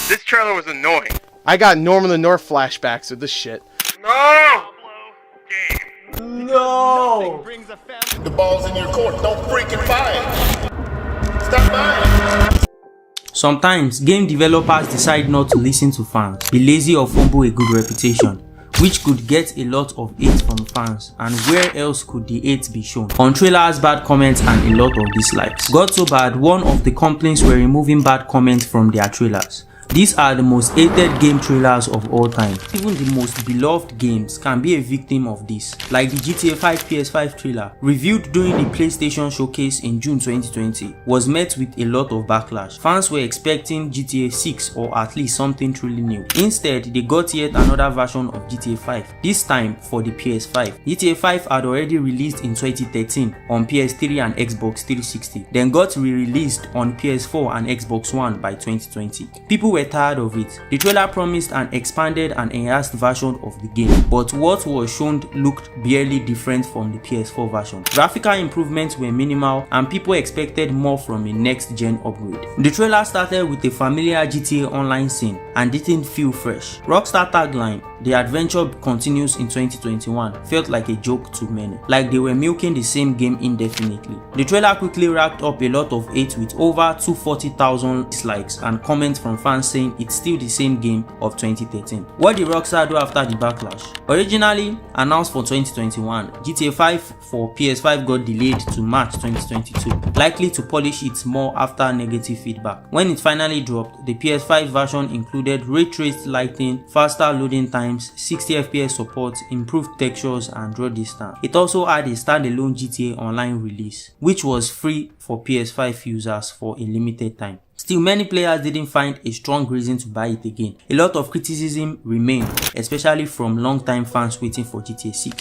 This trailer was annoying. I got Norman the North flashbacks with this shit. No! No! The ball's in your court. Don't freaking buy it. Stop buying it. Sometimes, game developers decide not to listen to fans, be lazy or fumble a good reputation, which could get a lot of hate from fans, and where else could the hate be shown? On trailers, bad comments and a lot of dislikes. Got so bad, one of the complaints were removing bad comments from their trailers. These are the most hated game trailers of all time. Even the most beloved games can be a victim of this, like the GTA 5 PS5 trailer, reviewed during the PlayStation Showcase in June 2020, was met with a lot of backlash. Fans were expecting GTA 6 or at least something truly new. Instead, they got yet another version of GTA 5, this time for the PS5. GTA 5 had already released in 2013 on PS3 and Xbox 360, then got re-released on PS4 and Xbox One by 2020. People were tired of it. The trailer promised an expanded and enhanced version of the game, but what was shown looked barely different from the PS4 version. Graphical improvements were minimal and people expected more from a next-gen upgrade. The trailer started with a familiar GTA Online scene and didn't feel fresh. Rockstar tagline, "The adventure continues in 2021," felt like a joke to many, like they were milking the same game indefinitely. The trailer quickly racked up a lot of hate with over 240,000 dislikes and comments from fans saying it's still the same game of 2013. What did Rockstar do after the backlash? Originally announced for 2021, GTA 5 for PS5 got delayed to March 2022, likely to polish it more after negative feedback. When it finally dropped, the PS5 version included ray traced lighting, faster loading times, 60 FPS support, improved textures and draw distance. It also had a standalone GTA Online release, which was free for PS5 users for a limited time. Still, many players didn't find a strong reason to buy it again. A lot of criticism remained, especially from long-time fans waiting for GTA 6.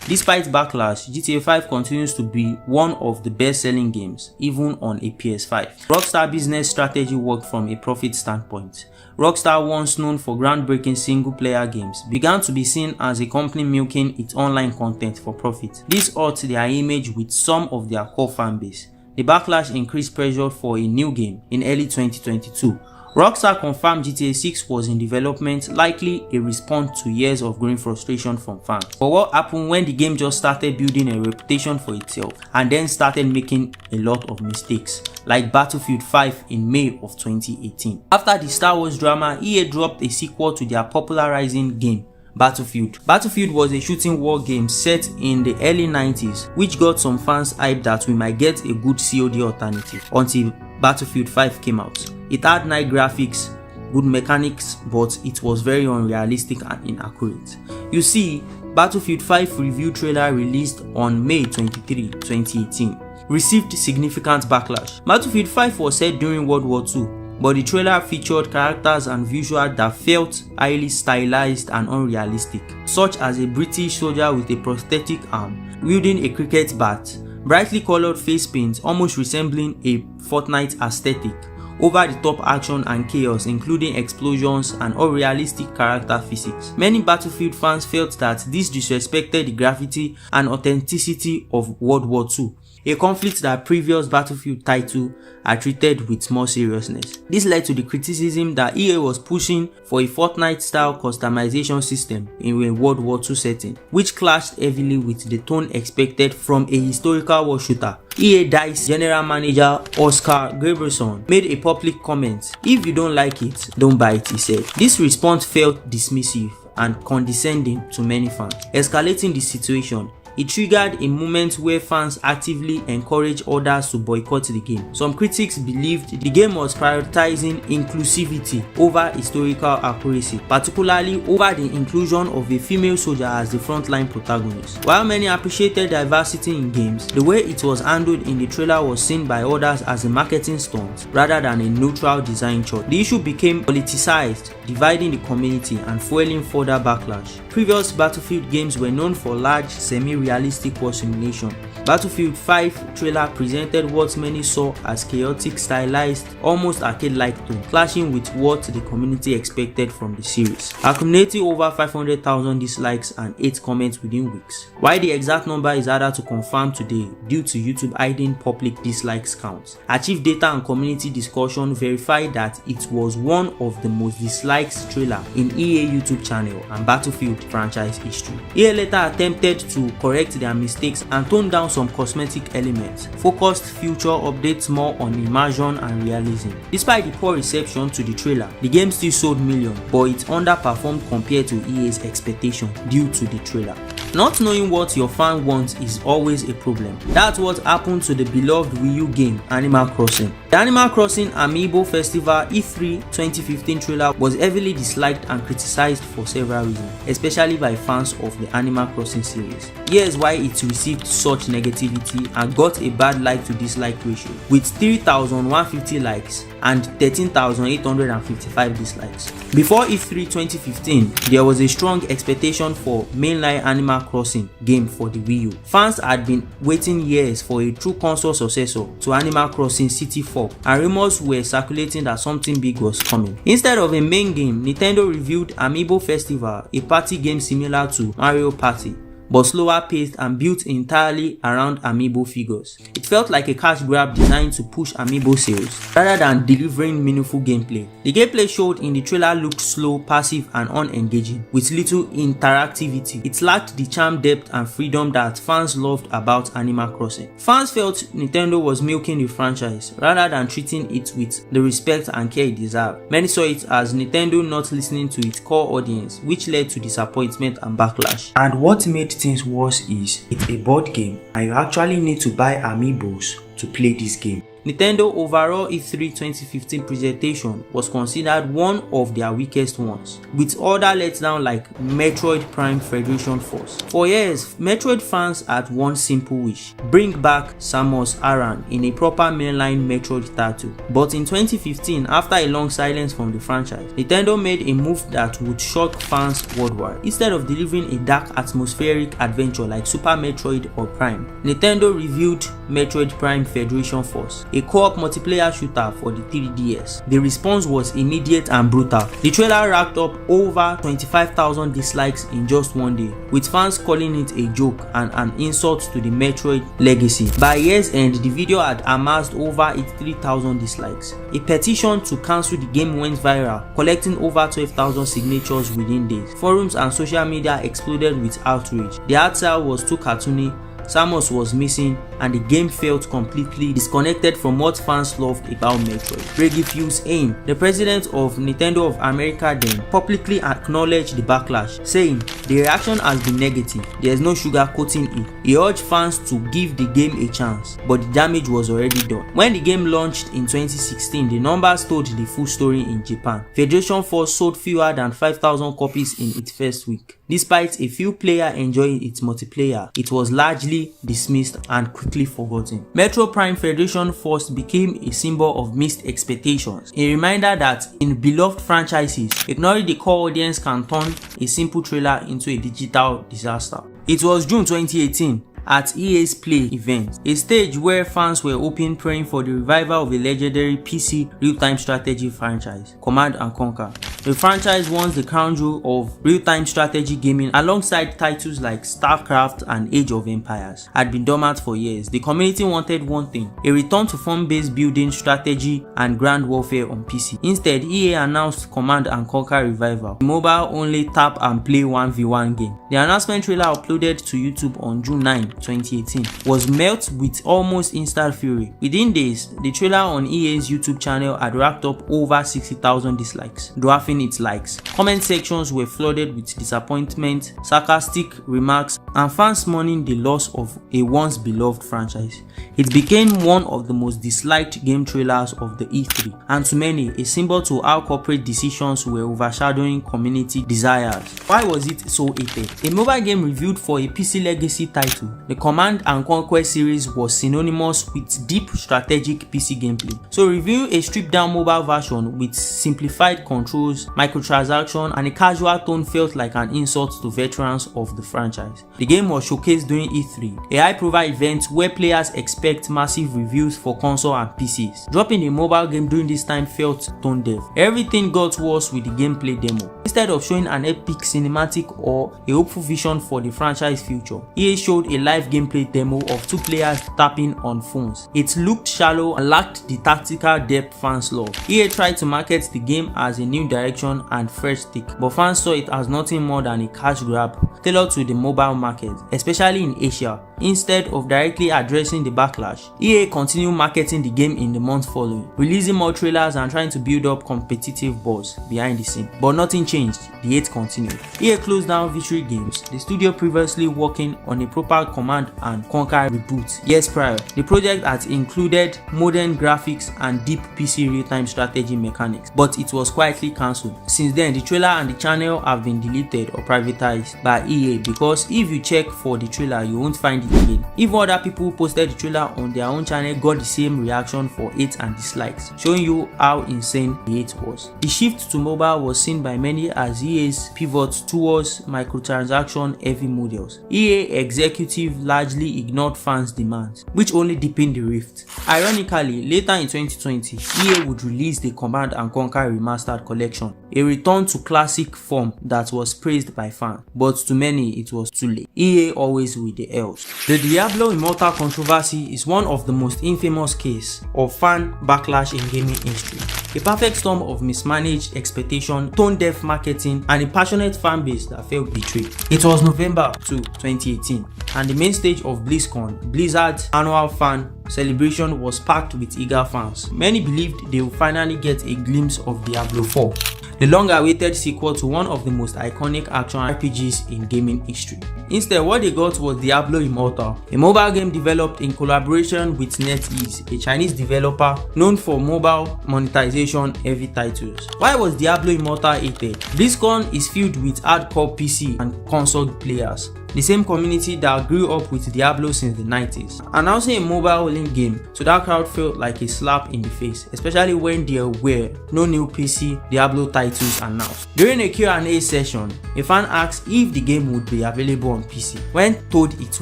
Despite backlash, GTA 5 continues to be one of the best-selling games, even on a PS5. Rockstar business strategy worked from a profit standpoint. Rockstar, once known for groundbreaking single-player games, began to be seen as a company milking its online content for profit. This hurt their image with some of their core fanbase. The backlash increased pressure for a new game in early 2022. Rockstar confirmed GTA 6 was in development, likely a response to years of growing frustration from fans. But what happened when the game just started building a reputation for itself and then started making a lot of mistakes, like Battlefield 5 in May of 2018? After the Star Wars drama, EA dropped a sequel to their popularizing game, Battlefield. Battlefield was a shooting war game set in the early 90s, which got some fans hyped that we might get a good COD alternative until Battlefield 5 came out. It had nice graphics, good mechanics, but it was very unrealistic and inaccurate. You see, Battlefield 5 review trailer released on May 23, 2018 received significant backlash. Battlefield 5 was set during World War II, but the trailer featured characters and visuals that felt highly stylized and unrealistic, such as a British soldier with a prosthetic arm wielding a cricket bat, brightly colored face paint almost resembling a Fortnite aesthetic, over-the-top action and chaos including explosions and unrealistic character physics. Many Battlefield fans felt that this disrespected the gravity and authenticity of World War II, a conflict that previous Battlefield titles are treated with more seriousness. This led to the criticism that EA was pushing for a Fortnite-style customization system in a World War II setting, which clashed heavily with the tone expected from a historical war shooter. EA DICE general manager Oscar Gabrielson made a public comment, "If you don't like it, don't buy it," he said. This response felt dismissive and condescending to many fans, escalating the situation. It triggered a moment where fans actively encouraged others to boycott the game. Some critics believed the game was prioritizing inclusivity over historical accuracy, particularly over the inclusion of a female soldier as the frontline protagonist. While many appreciated diversity in games, the way it was handled in the trailer was seen by others as a marketing stunt rather than a neutral design choice. The issue became politicized, dividing the community and fueling further backlash. Previous Battlefield games were known for large, semi-realistic realistic war simulation. Battlefield 5 trailer presented what many saw as chaotic, stylized, almost arcade-like tone, clashing with what the community expected from the series, accumulating over 500,000 dislikes and 8 comments within weeks. While the exact number is harder to confirm today due to YouTube hiding public dislikes counts, Achieve Data and community discussion verified that it was one of the most disliked trailer in EA YouTube channel and Battlefield franchise history. EA later attempted to correct their mistakes and tone down some cosmetic elements, focused future updates more on immersion and realism. Despite the poor reception to the trailer, the game still sold millions, but it underperformed compared to EA's expectation due to the trailer. Not knowing what your fan wants is always a problem. That's what happened to the beloved Wii U game Animal Crossing. The Animal Crossing Amiibo Festival E3 2015 trailer was heavily disliked and criticized for several reasons, especially by fans of the Animal Crossing series. Here's why it received such negativity and got a bad like to dislike ratio, with 3,150 likes and 13,855 dislikes. Before E3 2015, there was a strong expectation for mainline Animal Crossing game for the Wii U. Fans had been waiting years for a true console successor to Animal Crossing City 4, and rumors were circulating that something big was coming. Instead of a main game, Nintendo revealed Amiibo Festival, a party game similar to Mario Party, but slower paced and built entirely around amiibo figures. It felt like a cash grab designed to push amiibo sales rather than delivering meaningful gameplay. The gameplay showed in the trailer looked slow, passive and unengaging, with little interactivity. It lacked the charm, depth and freedom that fans loved about Animal Crossing. Fans felt Nintendo was milking the franchise rather than treating it with the respect and care it deserved. Many saw it as Nintendo not listening to its core audience, which led to disappointment and backlash. And what made things worse is it's a board game and you actually need to buy amiibos to play this game. Nintendo overall E3 2015 presentation was considered one of their weakest ones, with other letdown like Metroid Prime Federation Force. For years, Metroid fans had one simple wish: bring back Samus Aran in a proper mainline Metroid title. But in 2015, after a long silence from the franchise, Nintendo made a move that would shock fans worldwide. Instead of delivering a dark atmospheric adventure like Super Metroid or Prime, Nintendo revealed Metroid Prime Federation Force, a co-op multiplayer shooter for the 3DS. The response was immediate and brutal. The trailer racked up over 25,000 dislikes in just one day, with fans calling it a joke and an insult to the Metroid legacy. By year's end, the video had amassed over 83,000 dislikes. A petition to cancel the game went viral, collecting over 12,000 signatures within days. Forums and social media exploded with outrage. The art style was too cartoony, Samus was missing, and the game felt completely disconnected from what fans loved about Metroid. Reggie Fils-Aime, the president of Nintendo of America then, publicly acknowledged the backlash, saying the reaction has been negative, there is no sugarcoating it. He urged fans to give the game a chance, but the damage was already done. When the game launched in 2016, the numbers told the full story in Japan. Federation Force sold fewer than 5,000 copies in its first week. Despite a few players enjoying its multiplayer, it was largely dismissed and quickly forgotten. Metroid Prime Federation Force became a symbol of missed expectations, a reminder that in beloved franchises, ignoring the core audience can turn a simple trailer into a digital disaster. It was June 2018. At EA's Play event, a stage where fans were open praying for the revival of a legendary PC real-time strategy franchise, Command & Conquer. The franchise won the crown jewel of real-time strategy gaming alongside titles like StarCraft and Age of Empires. Had been dormant for years. The community wanted one thing: a return to form-based building, strategy and grand warfare on PC. Instead, EA announced Command & Conquer Revival, a mobile-only tap and play 1v1 game. The announcement trailer uploaded to YouTube on June 9, 2018 was met with almost instant fury. Within days, the trailer on EA's YouTube channel had racked up over 60,000 dislikes, dwarfing its likes. Comment sections were flooded with disappointment, sarcastic remarks, and fans mourning the loss of a once beloved franchise. It became one of the most disliked game trailers of the E3, and to many, a symbol to how corporate decisions were overshadowing community desires. Why was it so hated? A mobile game reviewed for a PC legacy title, the Command & Conquer series was synonymous with deep strategic PC gameplay. So reviewing a stripped down mobile version with simplified controls missions, microtransactions, and a casual tone felt like an insult to veterans of the franchise. The game was showcased during E3, a high-profile event where players expect massive reviews for console and PCs. Dropping a mobile game during this time felt tone deaf. Everything got worse with the gameplay demo. Instead of showing an epic cinematic or a hopeful vision for the franchise future, EA showed a live gameplay demo of two players tapping on phones. It looked shallow and lacked the tactical depth fans love. EA tried to market the game as a new direction and fresh take, but fans saw it as nothing more than a cash grab tailored to the mobile market, especially in Asia. Instead of directly addressing the backlash, EA continued marketing the game in the months following, releasing more trailers and trying to build up competitive buzz behind the scene. But nothing changed, the hate continued. EA closed down Victory Games, the studio previously working on a proper Command and Conquer reboot. Years prior, the project had included modern graphics and deep PC real-time strategy mechanics, but it was quietly cancelled. Since then, the trailer and the channel have been deleted or privatized by EA, because if you check for the trailer, you won't find it again. Even other people who posted the trailer on their own channel got the same reaction for hate and dislikes, showing you how insane the hate was. The shift to mobile was seen by many as EA's pivot towards microtransaction heavy models. EA executive largely ignored fans' demands, which only deepened the rift. Ironically, later in 2020, EA would release the Command and Conquer Remastered Collection, a return to classic form that was praised by fans, but to many it was too late. EA always with the L's. The Diablo Immortal controversy is one of the most infamous cases of fan backlash in gaming history. A perfect storm of mismanaged expectation, tone-deaf marketing, and a passionate fan base that felt betrayed. It was November 2, 2018, and the main stage of BlizzCon, Blizzard's annual fan celebration, was packed with eager fans. Many believed they would finally get a glimpse of Diablo 4, the long-awaited sequel to one of the most iconic action RPGs in gaming history. Instead, what they got was Diablo Immortal, a mobile game developed in collaboration with NetEase, a Chinese developer known for mobile monetization heavy titles. Why was Diablo Immortal hated? BlizzCon is filled with hardcore PC and console players, the same community that grew up with Diablo since the 90s. Announcing a mobile link game to that crowd felt like a slap in the face, especially when there were no new PC Diablo titles announced. During a Q&A session, a fan asked if the game would be available on PC. When told it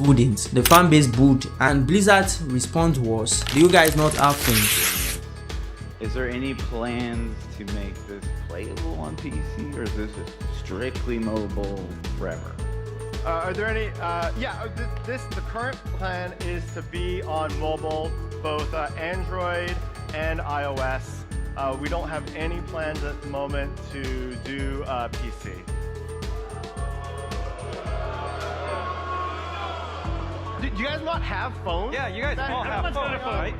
wouldn't, the fan base booed, and Blizzard's response was, "Do you guys not have phones?" Is there any plans to make this playable on PC, or is this strictly mobile forever? Are there any? The current plan is to be on mobile, both Android and iOS. We don't have any plans at the moment to do PC. Do you guys not have phones? Yeah, you guys all have phones, right?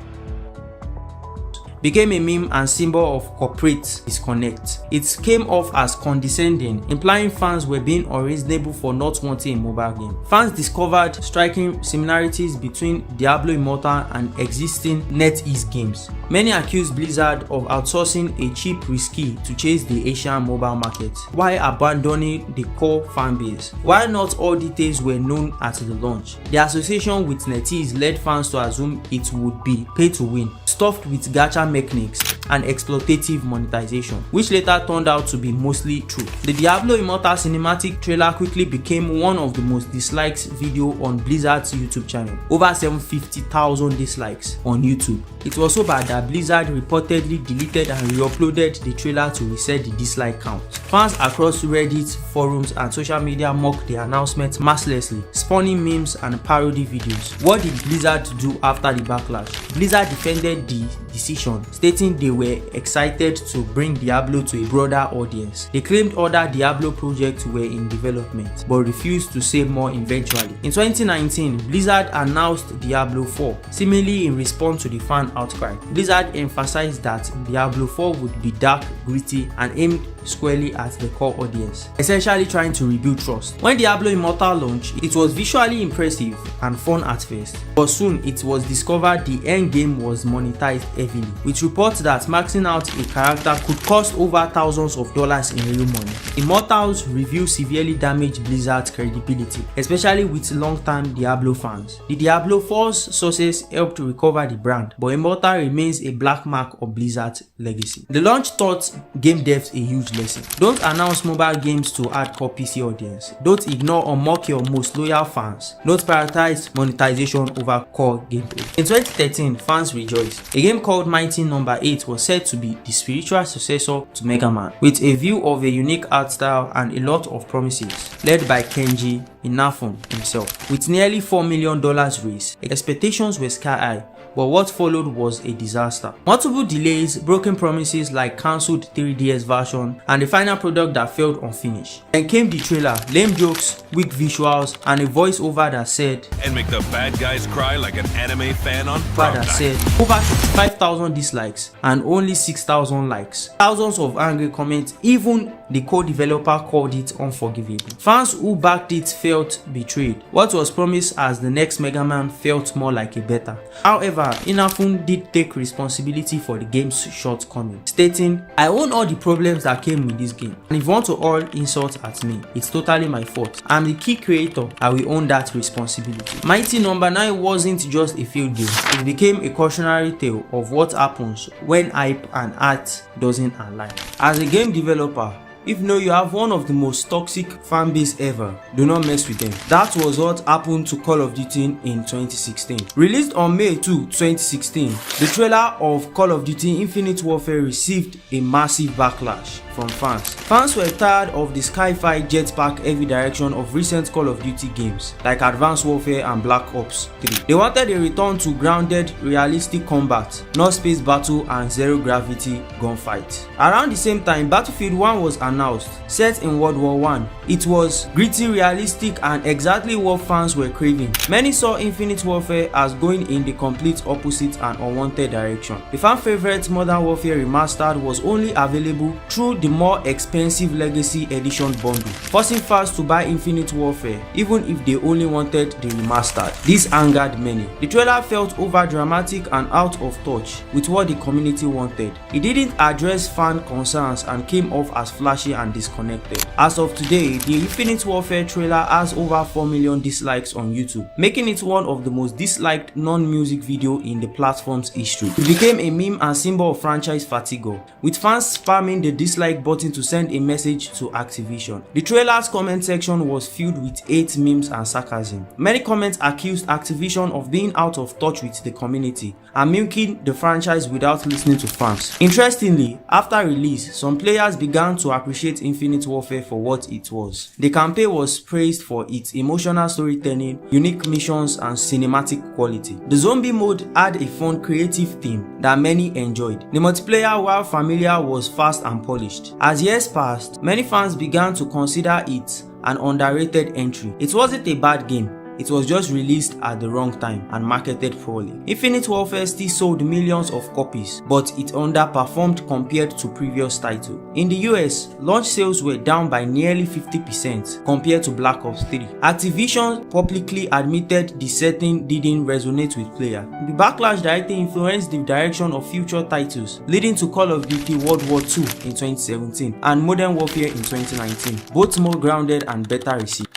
Became a meme and symbol of corporate disconnect. It came off as condescending, implying fans were being unreasonable for not wanting a mobile game. Fans discovered striking similarities between Diablo Immortal and existing NetEase games. Many accused Blizzard of outsourcing a cheap risky to chase the Asian mobile market, while abandoning the core fanbase. While not all details were known at the launch, the association with NetEase led fans to assume it would be pay to win, stuffed with gacha mechanics and exploitative monetization, which later turned out to be mostly true. The Diablo Immortal cinematic trailer quickly became one of the most disliked video on Blizzard's YouTube channel, over 750,000 dislikes on YouTube. It was so bad that Blizzard reportedly deleted and re-uploaded the trailer to reset the dislike count. Fans across Reddit, forums and social media mocked the announcement mercilessly, spawning memes and parody videos. What did Blizzard do after the backlash? Blizzard defended the decision, stating they were excited to bring Diablo to a broader audience. They claimed other Diablo projects were in development, but refused to say more eventually. In 2019, Blizzard announced Diablo 4, seemingly in response to the fan outcry. Blizzard emphasized that Diablo 4 would be dark, gritty, and aimed squarely at the core audience, essentially trying to rebuild trust. When Diablo Immortal launched, it was visually impressive and fun at first, but soon it was discovered the end game was monetized heavily, with reports that maxing out a character could cost over thousands of dollars in real money. Immortal's review severely damaged Blizzard's credibility, especially with long-time Diablo fans. The Diablo 4's success helped recover the brand, but Immortal remains a black mark of Blizzard's legacy. The launch taught game devs a huge lesson. Don't announce mobile games to hardcore PC audience. Don't ignore or mock your most loyal fans. Don't prioritize monetization over core gameplay. In 2013, fans rejoiced. A game called Mighty No. 8 was said to be the spiritual successor to Mega Man, with a view of a unique art style and a lot of promises, led by Kenji Inafune himself. With nearly $4 million raised, expectations were sky high, but what followed was a disaster. Multiple delays, broken promises like cancelled 3DS version, and the final product that failed unfinished. Then came the trailer, lame jokes, weak visuals, and a voiceover that said, and make the bad guys cry like an anime fan on prom night. Said over 5,000 dislikes and only 6,000 likes. Thousands of angry comments, even the co-developer called it unforgivable. Fans who backed it felt betrayed. What was promised as the next Mega Man felt more like a beta. However, Inafune did take responsibility for the game's shortcoming, stating, "I own all the problems that came with this game, and if you want to all insult at me, it's totally my fault. I'm the key creator, I will own that responsibility." Mighty No. 9 wasn't just a failed game, it became a cautionary tale of what happens when hype and art doesn't align. As a game developer, if you have one of the most toxic fan base ever, do not mess with them. That was what happened to Call of Duty in 2016. Released on May 2, 2016, the trailer of Call of Duty Infinite Warfare received a massive backlash from fans. Fans were tired of the sci-fi jetpack heavy direction of recent Call of Duty games like Advanced Warfare and Black Ops 3. They wanted a return to grounded, realistic combat, not space battle and zero gravity gunfight. Around the same time, Battlefield 1 was announced, set in World War I. It was gritty, realistic, and exactly what fans were craving. Many saw Infinite Warfare as going in the complete opposite and unwanted direction. The fan favorite Modern Warfare Remastered was only available through the more expensive Legacy Edition bundle, forcing fans to buy Infinite Warfare even if they only wanted the remastered. This angered many. The trailer felt over dramatic and out of touch with what the community wanted. It didn't address fan concerns and came off as flashy and disconnected. As of today, the Infinite Warfare trailer has over 4 million dislikes on YouTube, making it one of the most disliked non-music video in the platform's history. It became a meme and symbol of franchise fatigue, with fans spamming the dislike button to send a message to Activision. The trailer's comment section was filled with hate, memes, and sarcasm. Many comments accused Activision of being out of touch with the community and milking the franchise without listening to fans. Interestingly, after release, some players began to appreciate Infinite Warfare for what it was. The campaign was praised for its emotional storytelling, unique missions, and cinematic quality. The zombie mode had a fun, creative theme that many enjoyed. The multiplayer, while familiar, was fast and polished. As years passed, many fans began to consider it an underrated entry. It wasn't a bad game. It was just released at the wrong time and marketed poorly. Infinite Warfare still sold millions of copies, but it underperformed compared to previous titles. In the US, launch sales were down by nearly 50% compared to Black Ops 3. Activision publicly admitted the setting didn't resonate with players. The backlash directly influenced the direction of future titles, leading to Call of Duty World War II in 2017 and Modern Warfare in 2019, both more grounded and better received.